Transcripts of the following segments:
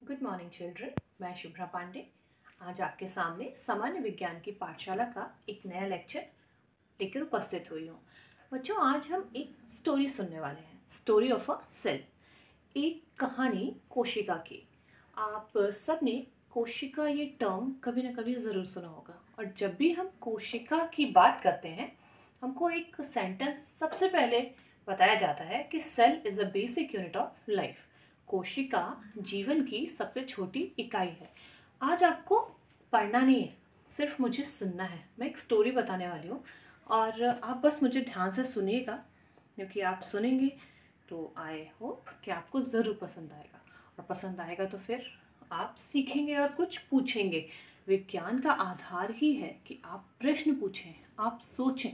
Good morning children. मैं शुभ्रा पांडे आज आपके सामने सामान्य विज्ञान की पाठशाला का एक नया लेक्चर लेकर उपस्थित हुई हूँ। बच्चों, आज हम एक स्टोरी सुनने वाले हैं, स्टोरी ऑफ अ सेल, एक कहानी कोशिका की। आप सब ने कोशिका ये टर्म कभी ना कभी ज़रूर सुना होगा, और जब भी हम कोशिका की बात करते हैं हमको एक सेंटेंस सबसे पहले बताया जाता है कि cell is the basic unit of life. कोशिका जीवन की सबसे छोटी इकाई है। आज आपको पढ़ना नहीं है, सिर्फ मुझे सुनना है। मैं एक स्टोरी बताने वाली हूँ और आप बस मुझे ध्यान से सुनिएगा, क्योंकि आप सुनेंगे तो आई होप कि आपको ज़रूर पसंद आएगा, और पसंद आएगा तो फिर आप सीखेंगे और कुछ पूछेंगे। विज्ञान का आधार ही है कि आप प्रश्न पूछें, आप सोचें,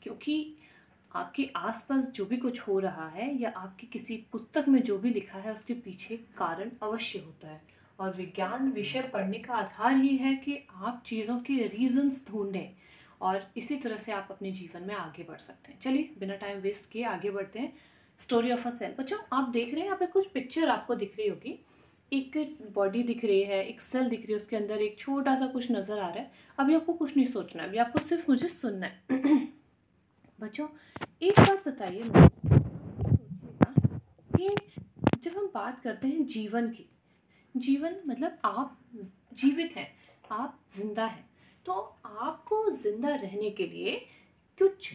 क्योंकि आपके आसपास जो भी कुछ हो रहा है या आपकी किसी पुस्तक में जो भी लिखा है उसके पीछे कारण अवश्य होता है। और विज्ञान विषय पढ़ने का आधार ही है कि आप चीज़ों के रीजंस ढूंढें, और इसी तरह से आप अपने जीवन में आगे बढ़ सकते हैं। चलिए बिना टाइम वेस्ट किए आगे बढ़ते हैं। Story of a cell. बच्चों, आप देख रहे हैं यहाँ पे कुछ पिक्चर आपको दिख रही होगी। एक बॉडी दिख रही है, एक सेल दिख रही है, उसके अंदर एक छोटा सा कुछ नज़र आ रहा है। अभी आपको कुछ नहीं सोचना है, अभी आपको सिर्फ मुझे सुनना है। बच्चों, एक बात बताइए मुझे, कि जब हम बात करते हैं जीवन की, जीवन मतलब आप जीवित हैं, आप जिंदा हैं, तो आपको जिंदा रहने के लिए कुछ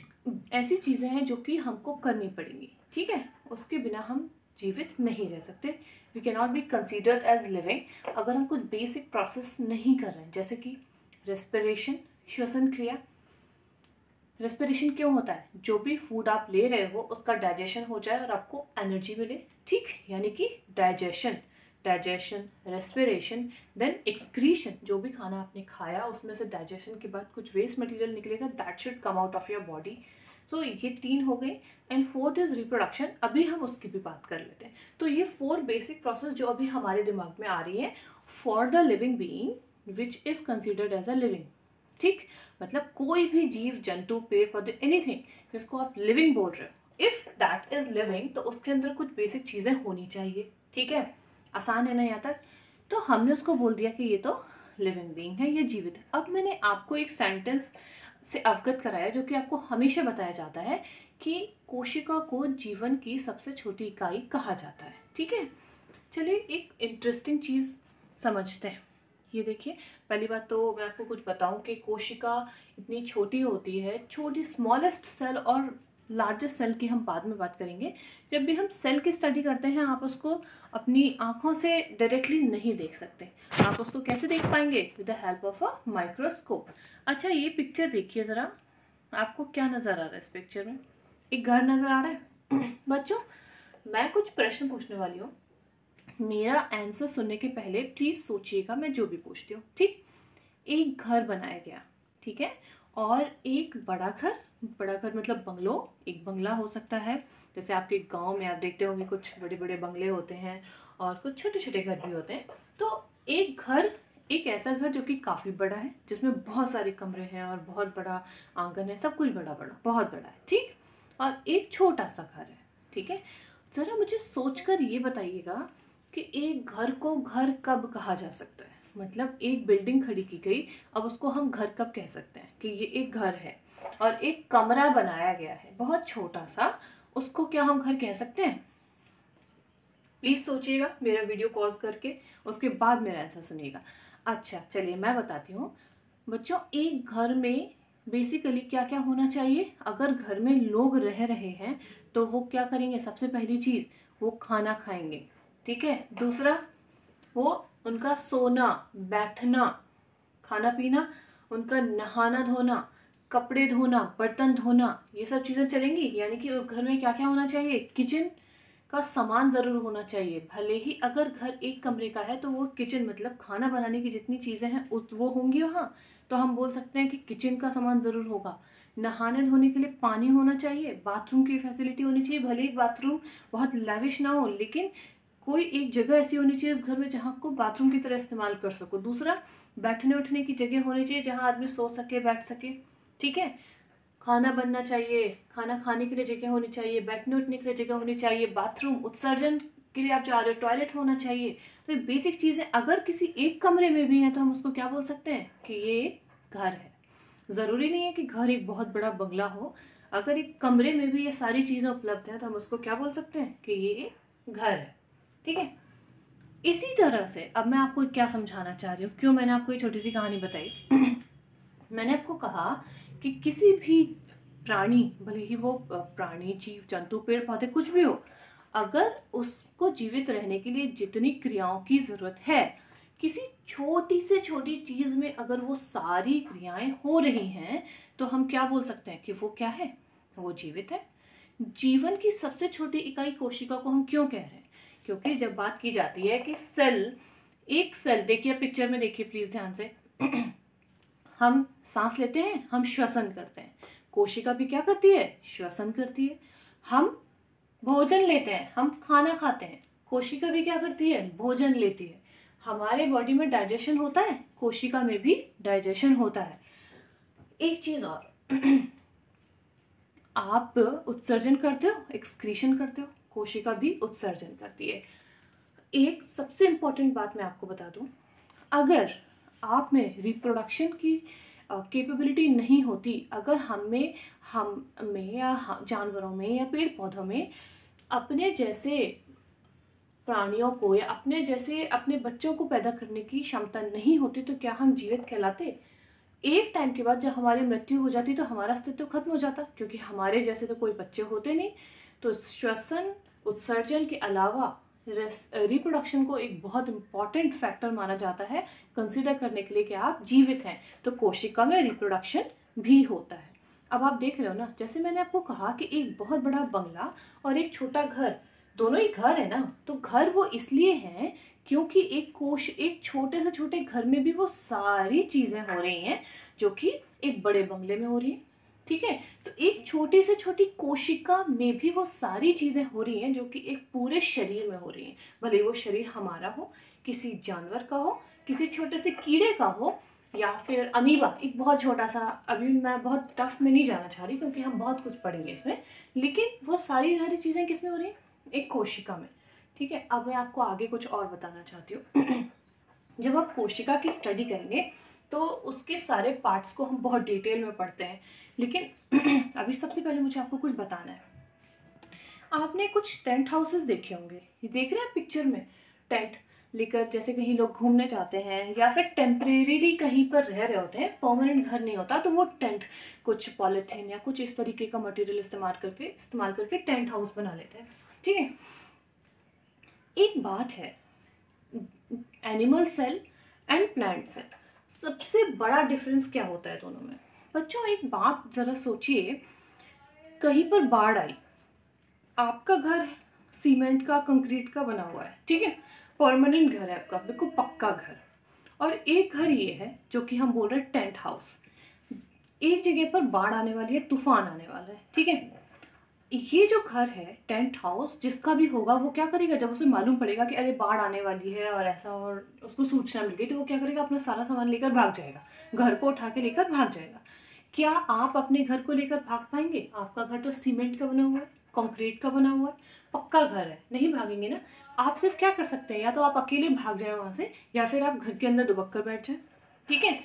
ऐसी चीज़ें हैं जो कि हमको करनी पड़ेंगी, ठीक है। उसके बिना हम जीवित नहीं रह सकते। We can not be considered as living अगर हम कुछ बेसिक प्रोसेस नहीं कर रहे हैं, जैसे कि रेस्पिरेशन, श्वसन क्रिया। रेस्पिरेशन क्यों होता है? जो भी फूड आप ले रहे हो उसका डाइजेशन हो जाए और आपको एनर्जी मिले, ठीक, यानी कि डाइजेशन, रेस्पिरेशन, देन एक्सक्रीशन। जो भी खाना आपने खाया उसमें से डाइजेशन के बाद कुछ वेस्ट मटेरियल निकलेगा, that should come out of your body. So ये 3 हो गए। And 4th is reproduction. अभी हम उसकी भी बात कर लेते हैं। तो ये 4 बेसिक प्रोसेस जो अभी हमारे दिमाग में आ रही है for the living being which is considered as a living, ठीक। मतलब कोई भी जीव जंतु, पेड़ पौधे, एनीथिंग जिसको आप लिविंग बोल रहे हो, इफ दैट इज लिविंग तो उसके अंदर कुछ बेसिक चीजें होनी चाहिए, ठीक है। आसान है ना यहाँ तक? तो हमने उसको बोल दिया कि ये तो लिविंग बीइंग है, ये जीवित है। अब मैंने आपको एक सेंटेंस से अवगत कराया जो कि आपको हमेशा बताया जाता है कि कोशिका को जीवन की सबसे छोटी इकाई कहा जाता है, ठीक है। चलिए एक इंटरेस्टिंग चीज समझते हैं। ये देखिए, पहली बात तो मैं आपको कुछ बताऊं कि कोशिका इतनी छोटी होती है, छोटी स्मॉलेस्ट सेल, और लार्जेस्ट सेल की हम बाद में बात करेंगे। जब भी हम सेल की स्टडी करते हैं आप उसको अपनी आंखों से डायरेक्टली नहीं देख सकते। आप उसको कैसे देख पाएंगे? With the help of a microscope. अच्छा, ये पिक्चर देखिए ज़रा, आपको क्या नज़र आ रहा है इस पिक्चर में? एक घर नज़र आ रहा है। बच्चों, मैं कुछ प्रश्न पूछने वाली हूँ, मेरा आंसर सुनने के पहले प्लीज सोचिएगा मैं जो भी पूछती हूँ, ठीक। एक घर बनाया गया, ठीक है, और एक बड़ा घर मतलब बंगलो, एक बंगला हो सकता है। जैसे आपके गांव में आप देखते होंगे कुछ बड़े बड़े बंगले होते हैं और कुछ छोटे छोटे घर भी होते हैं। तो एक घर, एक ऐसा घर जो कि काफी बड़ा है, जिसमें बहुत सारे कमरे हैं और बहुत बड़ा आंगन है, सब कुछ बड़ा बड़ा बहुत बड़ा है, ठीक। और एक छोटा सा घर है, ठीक है। जरा मुझे सोचकर ये बताइएगा कि एक घर को घर कब कहा जा सकता है? मतलब एक बिल्डिंग खड़ी की गई, अब उसको हम घर कब कह सकते हैं कि ये एक घर है? और एक कमरा बनाया गया है बहुत छोटा सा, उसको क्या हम घर कह सकते हैं? प्लीज सोचिएगा, मेरा वीडियो पॉज करके उसके बाद मेरा आंसर सुनिएगा। अच्छा चलिए मैं बताती हूँ। बच्चों, एक घर में बेसिकली क्या क्या होना चाहिए? अगर घर में लोग रह रहे हैं तो वो क्या करेंगे? सबसे पहली चीज, वो खाना खाएंगे, ठीक है। दूसरा, वो उनका सोना, बैठना, खाना पीना, उनका नहाना धोना, कपड़े धोना, बर्तन धोना, ये सब चीज़ें चलेंगी। यानी कि उस घर में क्या क्या होना चाहिए? किचन का सामान ज़रूर होना चाहिए। भले ही अगर घर एक कमरे का है तो वो किचन मतलब खाना बनाने की जितनी चीज़ें हैं वो होंगी वहाँ, तो हम बोल सकते हैं कि किचन का सामान ज़रूर होगा। नहाने धोने के लिए पानी होना चाहिए, बाथरूम की फैसिलिटी होनी चाहिए। भले ही बाथरूम बहुत लैविश ना हो, लेकिन कोई एक जगह ऐसी होनी चाहिए इस घर में जहाँ को बाथरूम की तरह इस्तेमाल कर सको। दूसरा, बैठने उठने की जगह होनी चाहिए जहाँ आदमी सो सके, बैठ सके, ठीक है। खाना बनना चाहिए, खाना खाने के लिए जगह होनी चाहिए, बैठने उठने के लिए जगह होनी चाहिए, बाथरूम, उत्सर्जन के लिए आप जा रहे हो, टॉयलेट होना चाहिए। तो ये बेसिक चीज़ें अगर किसी एक कमरे में भी हैं तो हम उसको क्या बोल सकते हैं कि ये एक घर है। ज़रूरी नहीं है कि घर एक बहुत बड़ा बंगला हो, अगर एक कमरे में भी ये सारी चीज़ें उपलब्ध हैं तो हम उसको क्या बोल सकते हैं कि ये एक घर है। ठीक है, इसी तरह से अब मैं आपको क्या समझाना चाह रही हूँ, क्यों मैंने आपको ये छोटी सी कहानी बताई। मैंने आपको कहा कि किसी भी प्राणी, भले ही वो प्राणी, जीव जंतु, पेड़ पौधे, कुछ भी हो, अगर उसको जीवित रहने के लिए जितनी क्रियाओं की जरूरत है, किसी छोटी से छोटी चीज में अगर वो सारी क्रियाएं हो रही हैं तो हम क्या बोल सकते हैं कि वो क्या है, वो जीवित है। जीवन की सबसे छोटी इकाई कोशिका को हम क्यों कह रहे हैं, क्योंकि जब बात की जाती है कि सेल, एक सेल, देखिए पिक्चर में देखिए प्लीज ध्यान से, हम सांस लेते हैं, हम श्वसन करते हैं, कोशिका भी क्या करती है, श्वसन करती है। हम भोजन लेते हैं, हम खाना खाते हैं, कोशिका भी क्या करती है, भोजन लेती है। हमारे बॉडी में डाइजेशन होता है, कोशिका में भी डाइजेशन होता है। एक चीज और, आप उत्सर्जन करते हो, एक्सक्रीशन करते हो, कोशिका भी उत्सर्जन करती है। एक सबसे इंपॉर्टेंट बात मैं आपको बता दूं, अगर आप में रिप्रोडक्शन की कैपेबिलिटी नहीं होती, अगर हम में या जानवरों में या पेड़ पौधों में अपने जैसे प्राणियों को या अपने जैसे अपने बच्चों को पैदा करने की क्षमता नहीं होती तो क्या हम जीवित कहलाते। एक टाइम के बाद जब हमारी मृत्यु हो जाती तो हमारा अस्तित्व खत्म हो जाता, क्योंकि हमारे जैसे तो कोई बच्चे होते नहीं। तो श्वसन, उत्सर्जन के अलावा रिप्रोडक्शन को एक बहुत इंपॉर्टेंट फैक्टर माना जाता है कंसीडर करने के लिए कि आप जीवित हैं। तो कोशिका में रिप्रोडक्शन भी होता है। अब आप देख रहे हो ना, जैसे मैंने आपको कहा कि एक बहुत बड़ा बंगला और एक छोटा घर, दोनों ही घर है ना। तो घर वो इसलिए हैं क्योंकि एक छोटे से छोटे घर में भी वो सारी चीजें हो रही हैं जो कि एक बड़े बंगले में हो रही है। ठीक है, तो एक छोटी से छोटी कोशिका में भी वो सारी चीजें हो रही हैं जो कि एक पूरे शरीर में हो रही हैं। भले वो शरीर हमारा हो, किसी जानवर का हो, किसी छोटे से कीड़े का हो, या फिर अमीबा, एक बहुत छोटा सा, अभी मैं बहुत टफ में नहीं जाना चाह रही क्योंकि हम बहुत कुछ पढ़ेंगे इसमें, लेकिन वो सारी चीजें किस में हो रही हैं, एक कोशिका में। ठीक है, अब मैं आपको आगे कुछ और बताना चाहती हूँ। जब आप कोशिका की स्टडी करेंगे तो उसके सारे पार्ट्स को हम बहुत डिटेल में पढ़ते हैं, लेकिन अभी सबसे पहले मुझे आपको कुछ बताना है। आपने कुछ टेंट हाउसेस देखे होंगे, ये देख रहे हैं पिक्चर में, टेंट लेकर जैसे कहीं लोग घूमने जाते हैं या फिर टेम्परेरीली कहीं पर रह रहे होते हैं, परमानेंट घर नहीं होता, तो वो टेंट कुछ पॉलिथीन या कुछ इस तरीके का मटेरियल इस्तेमाल करके टेंट हाउस बना लेते हैं। ठीक है, एक बात है, animal cell and plant cell, सबसे बड़ा डिफरेंस क्या होता है दोनों में। बच्चों एक बात जरा सोचिए, कहीं पर बाढ़ आई, आपका घर सीमेंट का, कंक्रीट का बना हुआ है, ठीक है, परमानेंट घर है आपका, बिल्कुल पक्का घर, और एक घर ये है जो कि हम बोल रहे हैं टेंट हाउस। एक जगह पर बाढ़ आने वाली है, तूफान आने वाला है, ठीक है, ये जो घर है टेंट हाउस, जिसका भी होगा वो क्या करेगा, जब उसे मालूम पड़ेगा कि अरे बाढ़ आने वाली है और ऐसा, और उसको सूचना मिल गई, तो वो क्या करेगा, अपना सारा सामान लेकर भाग जाएगा, घर को उठा के लेकर भाग जाएगा। क्या आप अपने घर को लेकर भाग पाएंगे? आपका घर तो सीमेंट का बना हुआ है, कंक्रीट का बना हुआ है, पक्का घर है, नहीं भागेंगे ना। आप सिर्फ क्या कर सकते हैं, या तो आप अकेले भाग जाए वहां से, या फिर आप घर के अंदर दुबक कर बैठ जाए। ठीक है,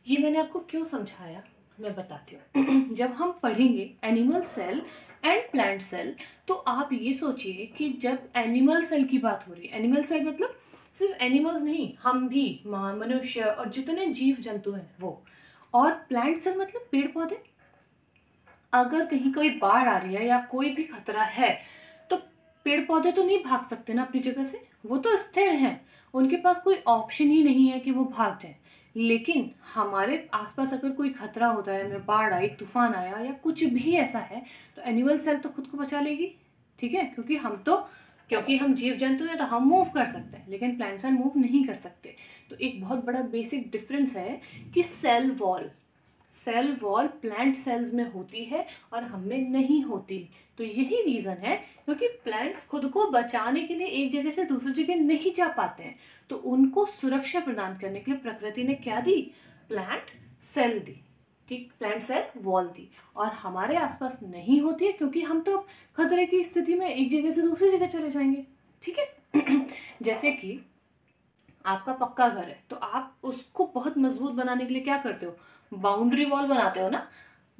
ये मैंने आपको क्यों समझाया मैं बताती हूँ। जब हम पढ़ेंगे animal cell and plant cell, तो आप ये सोचिए कि जब एनिमल सेल की बात हो रही है, एनिमल सेल मतलब सिर्फ एनिमल्स नहीं, हम भी, मनुष्य और जितने जीव जंतु हैं वो, और प्लांट सेल मतलब पेड़ पौधे। अगर कहीं कोई बाढ़ आ रही है या कोई भी खतरा है तो पेड़ पौधे तो नहीं भाग सकते ना अपनी जगह से, वो तो स्थिर हैं, उनके पास कोई ऑप्शन ही नहीं है कि वो भाग जाए। लेकिन हमारे आसपास अगर कोई खतरा होता है, हमें बाढ़ आई, तूफान आया या कुछ भी ऐसा है, तो एनिमल सेल तो खुद को बचा लेगी। ठीक है, क्योंकि हम जीव जंतु हैं तो हम मूव कर सकते हैं, लेकिन प्लांट सेल मूव नहीं कर सकते। तो एक बहुत बड़ा बेसिक डिफरेंस है कि सेल वॉल प्लांट सेल्स में होती है और हमें नहीं होती। तो यही रीजन है क्योंकि प्लांट्स खुद को बचाने के लिए एक जगह से दूसरी जगह नहीं जा पाते हैं, तो उनको सुरक्षा प्रदान करने के लिए प्रकृति ने क्या दी, प्लांट सेल दी, ठीक, प्लांट सेल वॉल दी, और हमारे आसपास नहीं होती है क्योंकि हम तो खतरे की स्थिति में एक जगह से दूसरी जगह चले जाएंगे। ठीक है, जैसे कि आपका पक्का घर है तो आप उसको बहुत मजबूत बनाने के लिए क्या करते हो, बाउंड्री वॉल बनाते हो ना,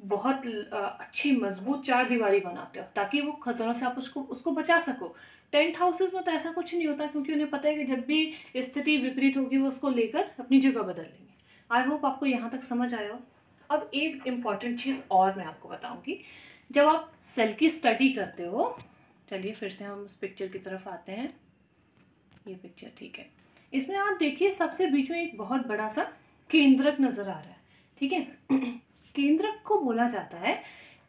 बहुत अच्छी मजबूत चार दीवारी बनाते हो ताकि वो खतरों से आप उसको उसको बचा सको। टेंट हाउसेस में तो ऐसा कुछ नहीं होता क्योंकि उन्हें पता है कि जब भी स्थिति विपरीत होगी वो उसको लेकर अपनी जगह बदल लेंगे। आई होप आपको यहाँ तक समझ आया हो। अब एक इम्पॉर्टेंट चीज़ और मैं आपको बताऊंगी, जब आप सेल की स्टडी करते हो, चलिए फिर से हम उस पिक्चर की तरफ आते हैं, ये पिक्चर ठीक है, इसमें आप देखिए सबसे बीच में एक बहुत बड़ा सा केंद्रक नजर आ रहा है, ठीक है। केंद्रक को बोला जाता है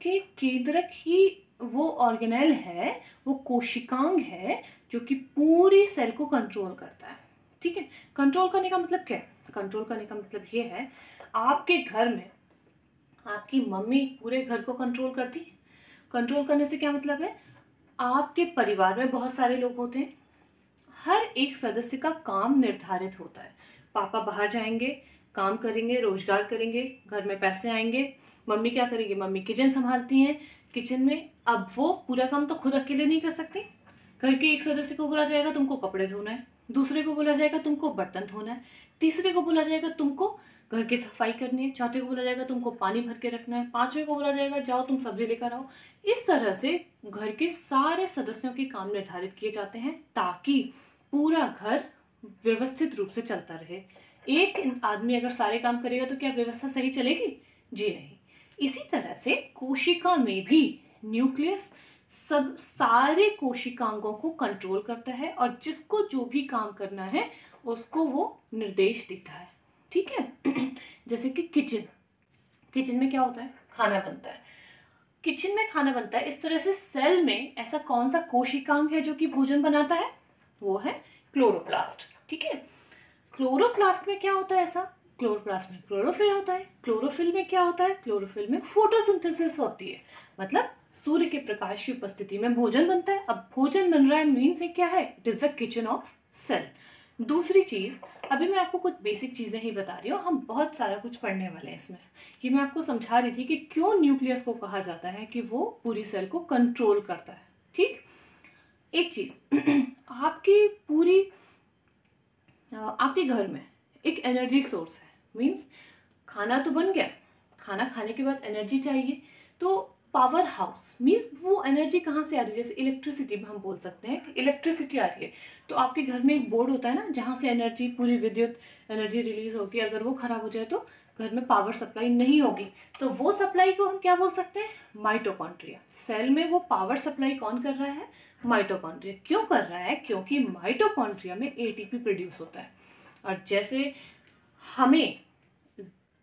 कि केंद्रक ही वो ऑर्गेनेल है, वो कोशिकांग है जो कि पूरी सेल को कंट्रोल करता है, ठीक है। कंट्रोल करने का मतलब क्या है, कंट्रोल करने का मतलब ये है, आपके घर में आपकी मम्मी पूरे घर को कंट्रोल करती। कंट्रोल करने से क्या मतलब है, आपके परिवार में बहुत सारे लोग होते हैं, हर एक सदस्य का काम निर्धारित होता है। पापा बाहर जाएंगे, काम करेंगे, रोजगार करेंगे, घर में पैसे आएंगे, मम्मी क्या करेगी, मम्मी किचन संभालती हैं, किचन में अब वो पूरा काम तो खुद अकेले नहीं कर सकती। घर के एक सदस्य को बोला जाएगा तुमको कपड़े धोना है, दूसरे को बोला जाएगा तुमको बर्तन धोना है, तीसरे को बोला जाएगा तुमको घर की सफाई करनी है, चौथे को बोला जाएगा तुमको पानी भर के रखना है, पांचवे को बोला जाएगा जाओ तुम सब्जी लेकर आओ। इस तरह से घर के सारे सदस्यों के काम निर्धारित किए जाते हैं ताकि पूरा घर व्यवस्थित रूप से चलता रहे। एक आदमी अगर सारे काम करेगा तो क्या व्यवस्था सही चलेगी? जी नहीं। इसी तरह से कोशिका में भी न्यूक्लियस सब सारे कोशिकांगों को कंट्रोल करता है और जिसको जो भी काम करना है उसको वो निर्देश देता है, ठीक है। जैसे कि किचन में क्या होता है, खाना बनता है, किचन में खाना बनता है। इस तरह से सेल में ऐसा कौन सा कोशिकांग है जो कि भोजन बनाता है, वो है क्लोरोप्लास्ट, ठीक है। क्लोरोप्लास्ट में क्या होता है, ऐसा क्लोरोप्लास्ट में क्लोरोफिल होता है। क्लोरोफिल में क्या होता है, क्लोरोफिल में फोटोसिंथेसिस होती है, मतलब सूर्य के प्रकाश की उपस्थिति में भोजन बनता है। अब भोजन बन रहा है मीन्स क्या है, it is the kitchen of cell. दूसरी चीज, अभी मैं आपको कुछ बेसिक चीजें ही बता रही हूँ, हम बहुत सारा कुछ पढ़ने वाले हैं इसमें। कि मैं आपको समझा रही थी कि क्यों न्यूक्लियस को कहा जाता है कि वो पूरी सेल को कंट्रोल करता है, ठीक। एक चीज आपकी पूरी आपके घर में एक एनर्जी सोर्स है, मीन्स खाना तो बन गया, खाना खाने के बाद एनर्जी चाहिए, तो पावर हाउस मीन्स वो एनर्जी कहाँ से आ रही है, जैसे इलेक्ट्रिसिटी हम बोल सकते हैं कि इलेक्ट्रिसिटी आ रही है, तो आपके घर में एक बोर्ड होता है ना जहाँ से एनर्जी पूरी विद्युत एनर्जी रिलीज होगी, अगर वो खराब हो जाए तो घर में पावर सप्लाई नहीं होगी, तो वो सप्लाई को हम क्या बोल सकते हैं, माइटोकॉन्ड्रिया। सेल में वो पावर सप्लाई कौन कर रहा है, माइटोकॉन्ड्रिया। क्यों कर रहा है, क्योंकि माइटोकॉन्ड्रिया में एटीपी प्रोड्यूस होता है। और जैसे हमें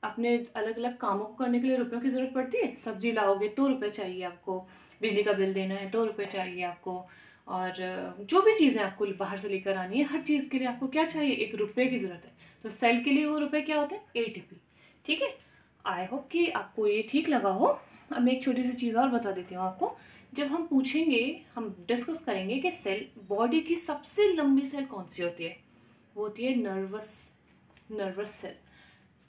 अपने अलग अलग कामों को करने के लिए रुपयों की जरूरत पड़ती है, सब्जी लाओगे तो रुपए चाहिए आपको, बिजली का बिल देना है तो रुपए चाहिए आपको, और जो भी चीज़ें आपको बाहर से लेकर आनी है, हर चीज़ के लिए आपको क्या चाहिए, एक रुपये की ज़रूरत है। तो सेल के लिए वो रुपये क्या होते हैं, एटीपी, ठीक है। आई होप कि आपको ये ठीक लगा हो। अब मैं एक छोटी सी चीज़ और बता देती हूँ आपको। जब हम पूछेंगे, हम डिस्कस करेंगे कि सेल, बॉडी की सबसे लंबी सेल कौन सी होती है, वो होती है नर्वस सेल,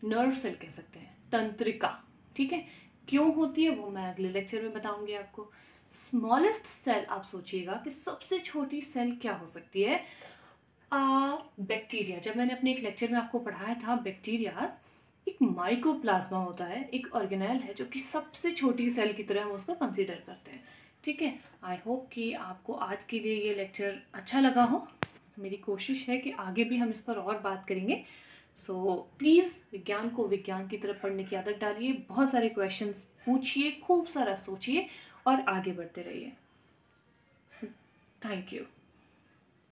नर्व सेल कह सकते हैं, तंत्रिका, ठीक है। क्यों होती है वो मैं अगले लेक्चर में बताऊंगी आपको। स्मॉलेस्ट सेल, आप सोचिएगा कि सबसे छोटी सेल क्या हो सकती है, बैक्टीरिया। जब मैंने अपने एक लेक्चर में आपको पढ़ाया था बैक्टीरिया, एक माइकोप्लाज्मा होता है, एक ऑर्गेनेल है जो कि सबसे छोटी सेल की तरह हम उसको कंसीडर करते हैं, ठीक है। आई होप कि आपको आज के लिए ये लेक्चर अच्छा लगा हो। मेरी कोशिश है कि आगे भी हम इस पर और बात करेंगे। सो प्लीज़ विज्ञान को विज्ञान की तरफ पढ़ने की आदत डालिए, बहुत सारे क्वेश्चंस पूछिए, खूब सारा सोचिए और आगे बढ़ते रहिए। Thank you.